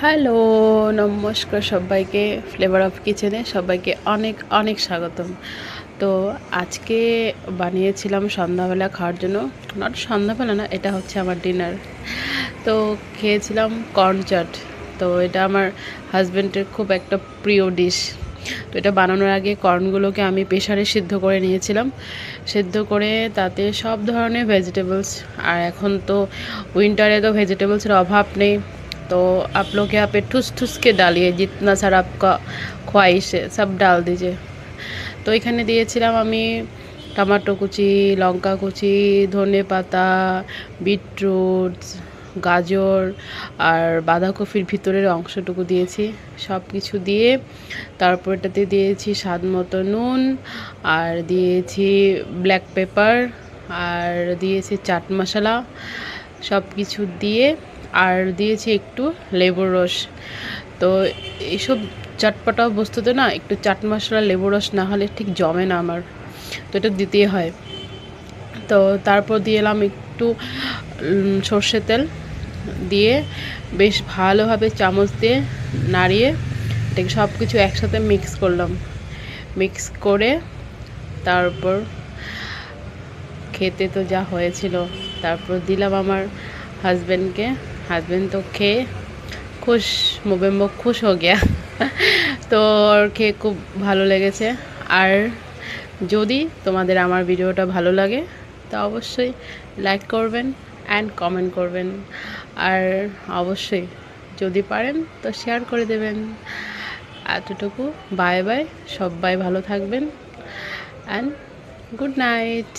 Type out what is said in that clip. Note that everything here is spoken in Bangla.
হ্যালো, নমস্কার সবাইকে। ফ্লেভার অফ কিচেনে সবাইকে অনেক অনেক স্বাগতম। তো আজকে বানিয়েছিলাম সন্ধ্যাবেলা খাওয়ার জন্য, নট সন্ধ্যাবেলা না, এটা হচ্ছে আমার ডিনার। তো খেয়েছিলাম কর্ন চাট। তো এটা আমার হাজব্যান্ডের খুব একটা প্রিয় ডিশ। তো এটা বানানোর আগে কর্নগুলোকে আমি প্রেসারে সিদ্ধ করে নিয়েছিলাম। সিদ্ধ করে তাতে সব ধরনের ভেজিটেবলস, আর এখন তো উইন্টারে তো ভেজিটেবলসের অভাব নেই। तो आप लोग यहाँ पे ठूस ठूस के डालिए, जितना सारा आपका ख्वाहिश है सब डाल दीजिए। তো এখানে দিয়েছিলাম আমি টমেটো কুচি, লঙ্কা কুচি, ধনে পাতা, বিটরুট, গাজর আর বাঁধাকপির ভিতরের অংশটুকু দিয়েছি। সব কিছু দিয়ে তারপর এটাতে দিয়েছি স্বাদ মতো নুন, আর দিয়েছি ব্ল্যাক পেপার, আর দিয়েছি চাট মশলা, সব কিছু দিয়ে আর দিয়েছি একটু লেবুর রস। তো এইসব চটপটা বস্তুতে না একটু চাট মশলা লেবুর রস না হলে ঠিক জমে না আমার, তো এটা দিতেই হয়। তো তারপর দিয়ে এলাম একটু সর্ষের তেল দিয়ে বেশ ভালোভাবে চামচ দিয়ে নাড়িয়ে এটাকে সব কিছু একসাথে মিক্স করলাম। মিক্স করে তারপর খেতে তো যা হয়েছিল, তারপর দিলাম আমার হাজব্যান্ডকে। হাজব্যান্ড তো খেয়ে খুশ, মুখ খুশ হয়ে গিয়া। তো ওর খেয়ে খুব ভালো লেগেছে। আর যদি তোমাদের আমার ভিডিওটা ভালো লাগে তো অবশ্যই লাইক করবেন অ্যান্ড কমেন্ট করবেন, আর অবশ্যই যদি পারেন তো শেয়ার করে দেবেন। এতটুকু, বাই বাই, সবাই ভালো থাকবেন অ্যান্ড গুড নাইট।